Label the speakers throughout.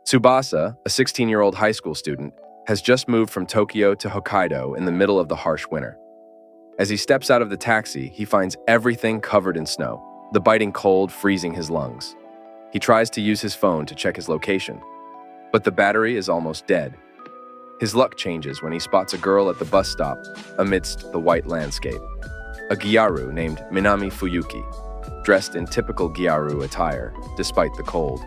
Speaker 1: Tsubasa, a 16-year-old high school student, has just moved from Tokyo to Hokkaido in the middle of the harsh winter. As he steps out of the taxi, he finds everything covered in snow, the biting cold freezing his lungs. He tries to use his phone to check his location, but the battery is almost dead. His luck changes when he spots a girl at the bus stop amidst the white landscape. A gyaru named Minami Fuyuki, dressed in typical gyaru attire, despite the cold.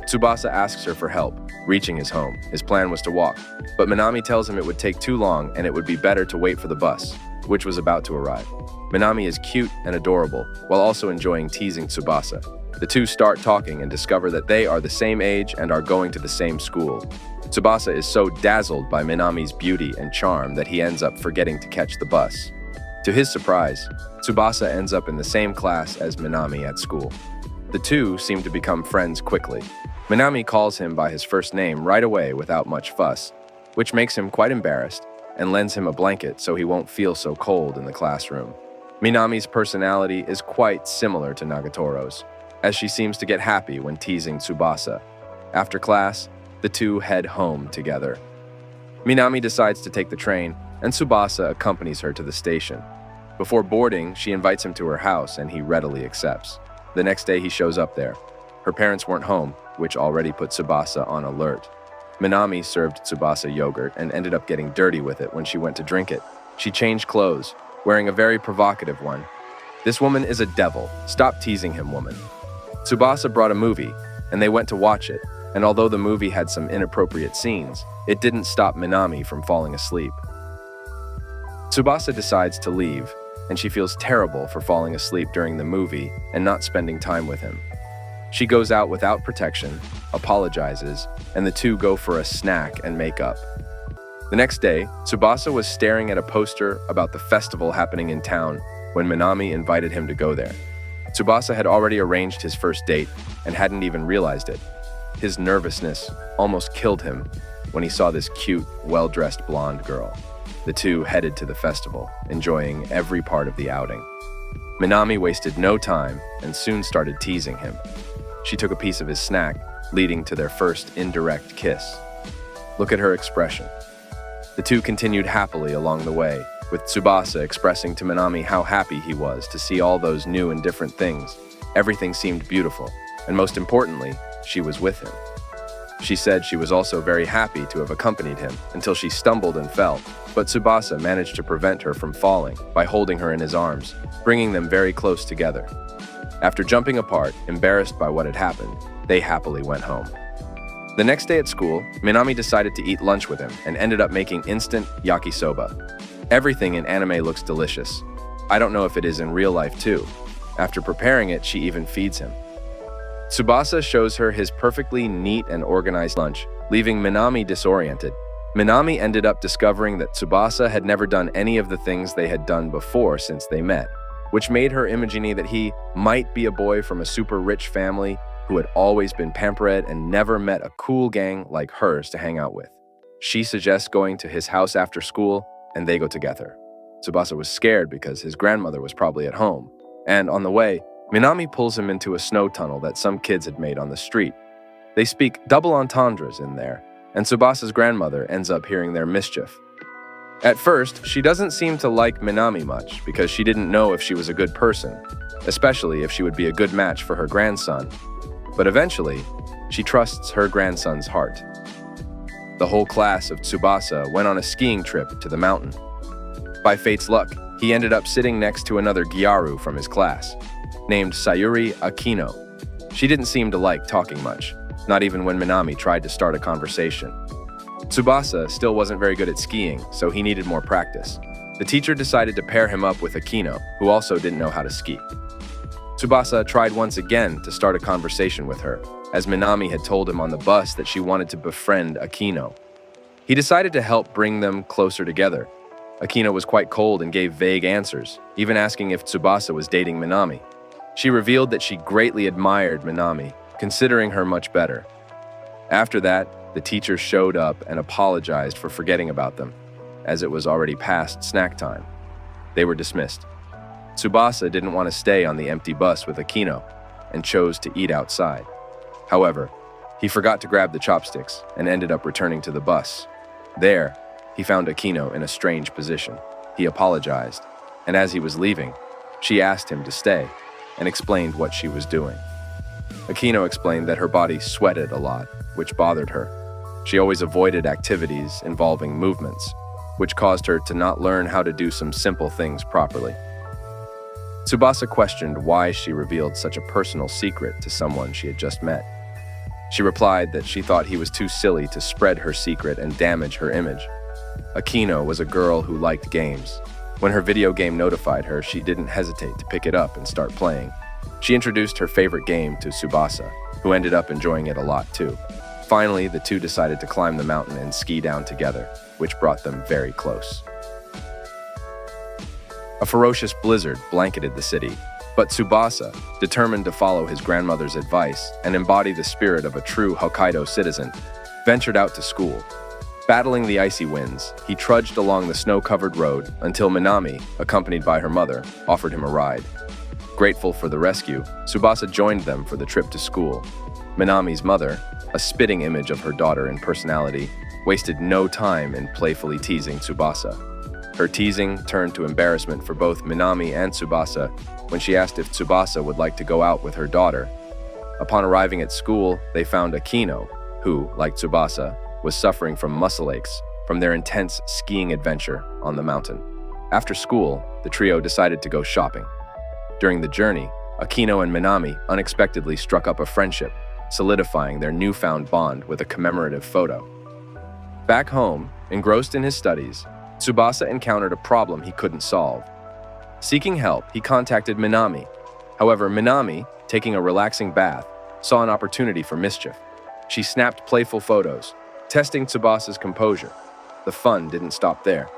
Speaker 1: Tsubasa asks her for help, reaching his home. His plan was to walk, but Minami tells him it would take too long and it would be better to wait for the bus, which was about to arrive. Minami is cute and adorable, while also enjoying teasing Tsubasa. The two start talking and discover that they are the same age and are going to the same school. Tsubasa is so dazzled by Minami's beauty and charm that he ends up forgetting to catch the bus. To his surprise, Tsubasa ends up in the same class as Minami at school. The two seem to become friends quickly. Minami calls him by his first name right away without much fuss, which makes him quite embarrassed and lends him a blanket so he won't feel so cold in the classroom. Minami's personality is quite similar to Nagatoro's, as she seems to get happy when teasing Tsubasa. After class, the two head home together. Minami decides to take the train, and Tsubasa accompanies her to the station. Before boarding, she invites him to her house, and he readily accepts. The next day, he shows up there. Her parents weren't home, which already put Tsubasa on alert. Minami served Tsubasa yogurt and ended up getting dirty with it when she went to drink it. She changed clothes, wearing a very provocative one. "This woman is a devil. Stop teasing him, woman." Tsubasa brought a movie, and they went to watch it, and although the movie had some inappropriate scenes, it didn't stop Minami from falling asleep. Tsubasa decides to leave, and she feels terrible for falling asleep during the movie and not spending time with him. She goes out without protection, apologizes, and the two go for a snack and make up. The next day, Tsubasa was staring at a poster about the festival happening in town when Minami invited him to go there. Tsubasa had already arranged his first date and hadn't even realized it. His nervousness almost killed him when he saw this cute, well-dressed blonde girl. The two headed to the festival, enjoying every part of the outing. Minami wasted no time and soon started teasing him. She took a piece of his snack, leading to their first indirect kiss. Look at her expression. The two continued happily along the way, with Tsubasa expressing to Minami how happy he was to see all those new and different things. Everything seemed beautiful, and most importantly, she was with him. She said she was also very happy to have accompanied him until she stumbled and fell, but Tsubasa managed to prevent her from falling by holding her in his arms, bringing them very close together. After jumping apart, embarrassed by what had happened, they happily went home. The next day at school, Minami decided to eat lunch with him and ended up making instant yakisoba. Everything in anime looks delicious. I don't know if it is in real life too. After preparing it, she even feeds him. Tsubasa shows her his perfectly neat and organized lunch, leaving Minami disoriented. Minami ended up discovering that Tsubasa had never done any of the things they had done before since they met, which made her imagine that he might be a boy from a super rich family who had always been pampered and never met a cool gang like hers to hang out with. She suggests going to his house after school, and they go together. Tsubasa was scared because his grandmother was probably at home, and on the way, Minami pulls him into a snow tunnel that some kids had made on the street. They speak double entendres in there, and Tsubasa's grandmother ends up hearing their mischief. At first, she doesn't seem to like Minami much because she didn't know if she was a good person, especially if she would be a good match for her grandson. But eventually, she trusts her grandson's heart. The whole class of Tsubasa went on a skiing trip to the mountain. By fate's luck, he ended up sitting next to another gyaru from his class, named Sayuri Akino. She didn't seem to like talking much, not even when Minami tried to start a conversation. Tsubasa still wasn't very good at skiing, so he needed more practice. The teacher decided to pair him up with Akino, who also didn't know how to ski. Tsubasa tried once again to start a conversation with her, as Minami had told him on the bus that she wanted to befriend Akino. He decided to help bring them closer together. Akino was quite cold and gave vague answers, even asking if Tsubasa was dating Minami. She revealed that she greatly admired Minami, considering her much better. After that, the teacher showed up and apologized for forgetting about them, as it was already past snack time. They were dismissed. Tsubasa didn't want to stay on the empty bus with Akino and chose to eat outside. However, He forgot to grab the chopsticks and ended up returning to the bus. There, he found Akino in a strange position. He apologized, and as he was leaving, she asked him to stay and explained what she was doing. Akino explained that her body sweated a lot, which bothered her. She always avoided activities involving movements, which caused her to not learn how to do some simple things properly. Tsubasa questioned why she revealed such a personal secret to someone she had just met. She replied that she thought he was too silly to spread her secret and damage her image. Akino was a girl who liked games. When her video game notified her, she didn't hesitate to pick it up and start playing. She introduced her favorite game to Tsubasa, who ended up enjoying it a lot too. Finally, the two decided to climb the mountain and ski down together, which brought them very close. A ferocious blizzard blanketed the city, but Tsubasa, determined to follow his grandmother's advice and embody the spirit of a true Hokkaido citizen, ventured out to school. Battling the icy winds, he trudged along the snow-covered road until Minami, accompanied by her mother, offered him a ride. Grateful for the rescue, Tsubasa joined them for the trip to school. Minami's mother, a spitting image of her daughter in personality, wasted no time in playfully teasing Tsubasa. Her teasing turned to embarrassment for both Minami and Tsubasa when she asked if Tsubasa would like to go out with her daughter. Upon arriving at school, they found Akino, who, like Tsubasa, was suffering from muscle aches from their intense skiing adventure on the mountain. After school, the trio decided to go shopping. During the journey, Akino and Minami unexpectedly struck up a friendship, solidifying their newfound bond with a commemorative photo. Back home, engrossed in his studies, Tsubasa encountered a problem he couldn't solve. Seeking help, he contacted Minami. However, Minami, taking a relaxing bath, saw an opportunity for mischief. She snapped playful photos, testing Tsubasa's composure. The fun didn't stop there.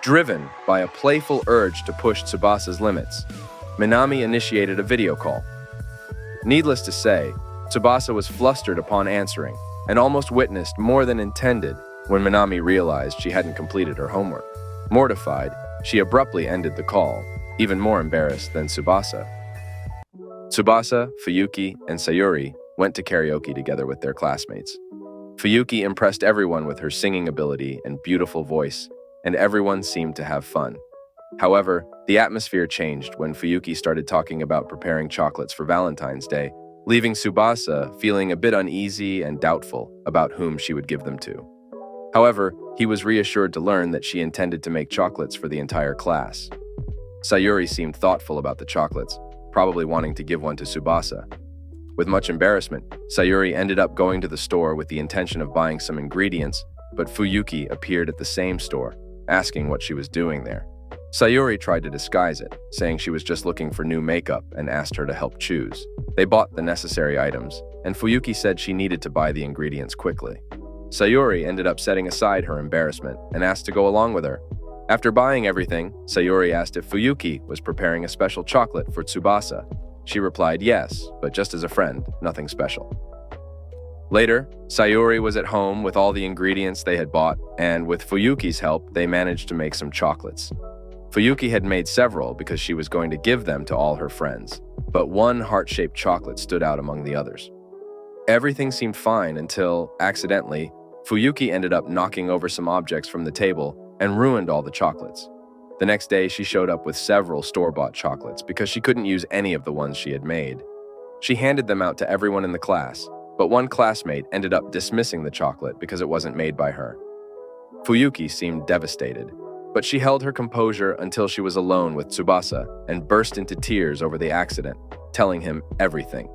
Speaker 1: Driven by a playful urge to push Tsubasa's limits, Minami initiated a video call. Needless to say, Tsubasa was flustered upon answering and almost witnessed more than intended when Minami realized she hadn't completed her homework. Mortified, she abruptly ended the call, even more embarrassed than Tsubasa. Tsubasa, Fuyuki, and Sayuri went to karaoke together with their classmates. Fuyuki impressed everyone with her singing ability and beautiful voice, and everyone seemed to have fun. However, the atmosphere changed when Fuyuki started talking about preparing chocolates for Valentine's Day, leaving Tsubasa feeling a bit uneasy and doubtful about whom she would give them to. However, he was reassured to learn that she intended to make chocolates for the entire class. Sayuri seemed thoughtful about the chocolates, probably wanting to give one to Tsubasa. With much embarrassment, Sayuri ended up going to the store with the intention of buying some ingredients, but Fuyuki appeared at the same store, asking what she was doing there. Sayuri tried to disguise it, saying she was just looking for new makeup and asked her to help choose. They bought the necessary items, and Fuyuki said she needed to buy the ingredients quickly. Sayuri ended up setting aside her embarrassment and asked to go along with her. After buying everything, Sayuri asked if Fuyuki was preparing a special chocolate for Tsubasa. She replied yes, but just as a friend, nothing special. Later, Sayuri was at home with all the ingredients they had bought, and with Fuyuki's help, they managed to make some chocolates. Fuyuki had made several because she was going to give them to all her friends, but one heart-shaped chocolate stood out among the others. Everything seemed fine until, accidentally, Fuyuki ended up knocking over some objects from the table and ruined all the chocolates. The next day, she showed up with several store-bought chocolates because she couldn't use any of the ones she had made. She handed them out to everyone in the class, but one classmate ended up dismissing the chocolate because it wasn't made by her. Fuyuki seemed devastated, but she held her composure until she was alone with Tsubasa and burst into tears over the accident, telling him everything.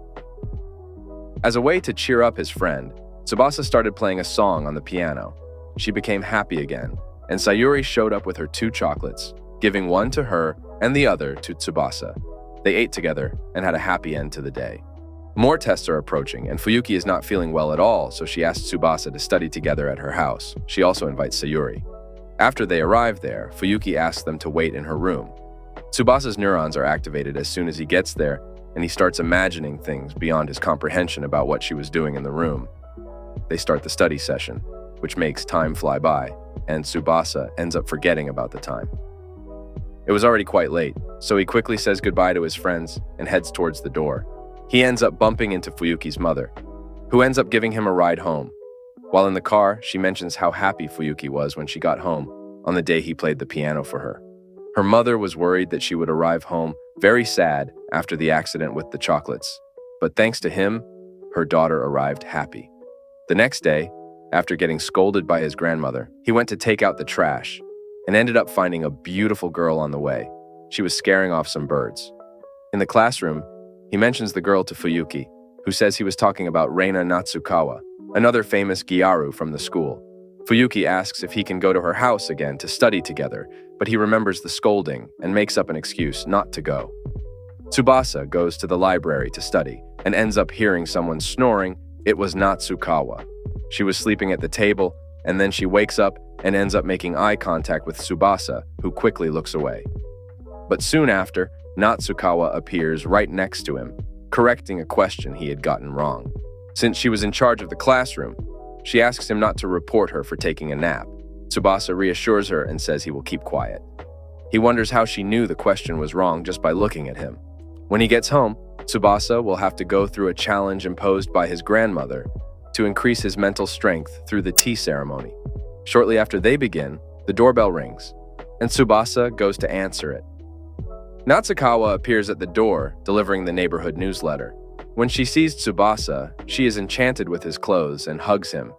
Speaker 1: As a way to cheer up his friend, Tsubasa started playing a song on the piano. She became happy again, and Sayuri showed up with her 2 chocolates, giving one to her and the other to Tsubasa. They ate together and had a happy end to the day. More tests are approaching, and Fuyuki is not feeling well at all, so she asks Tsubasa to study together at her house. She also invites Sayuri. After they arrive there, Fuyuki asks them to wait in her room. Tsubasa's neurons are activated as soon as he gets there, and he starts imagining things beyond his comprehension about what she was doing in the room. They start the study session, which makes time fly by, and Tsubasa ends up forgetting about the time. It was already quite late, so he quickly says goodbye to his friends and heads towards the door. He ends up bumping into Fuyuki's mother. who ends up giving him a ride home. While in the car, she mentions how happy Fuyuki was when she got home on the day he played the piano for her. Her mother was worried that she would arrive home very sad after the accident with the chocolates, but thanks to him, her daughter arrived happy. The next day, after getting scolded by his grandmother, he went to take out the trash and ended up finding a beautiful girl on the way. She was scaring off some birds. In the classroom, he mentions the girl to Fuyuki, who says he was talking about Reina Natsukawa, another famous gyaru from the school. Fuyuki asks if he can go to her house again to study together, but he remembers the scolding and makes up an excuse not to go. Tsubasa goes to the library to study and ends up hearing someone snoring. It was Natsukawa. She was sleeping at the table, and then she wakes up and ends up making eye contact with Tsubasa, who quickly looks away. But soon after, Natsukawa appears right next to him, correcting a question he had gotten wrong. Since she was in charge of the classroom, she asks him not to report her for taking a nap. Tsubasa reassures her and says he will keep quiet. He wonders how she knew the question was wrong just by looking at him. When he gets home, Tsubasa will have to go through a challenge imposed by his grandmother to increase his mental strength through the tea ceremony. Shortly after they begin, the doorbell rings, and Tsubasa goes to answer it. Natsukawa appears at the door, delivering the neighborhood newsletter. When she sees Tsubasa, she is enchanted with his clothes and hugs him.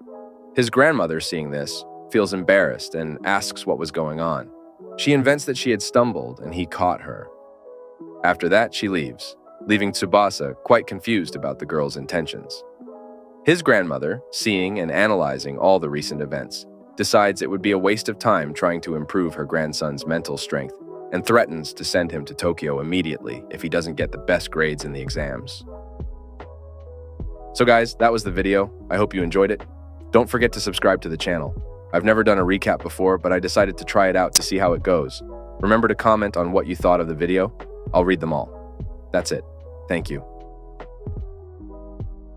Speaker 1: His grandmother, seeing this, feels embarrassed and asks what was going on. She invents that she had stumbled and he caught her. After that, she leaves, leaving Tsubasa quite confused about the girl's intentions. His grandmother, seeing and analyzing all the recent events, decides it would be a waste of time trying to improve her grandson's mental strength and threatens to send him to Tokyo immediately if he doesn't get the best grades in the exams. So guys, that was the video. I hope you enjoyed it. Don't forget to subscribe to the channel. I've never done a recap before, but I decided to try it out to see how it goes. Remember to comment on what you thought of the video. I'll read them all. That's it. Thank you.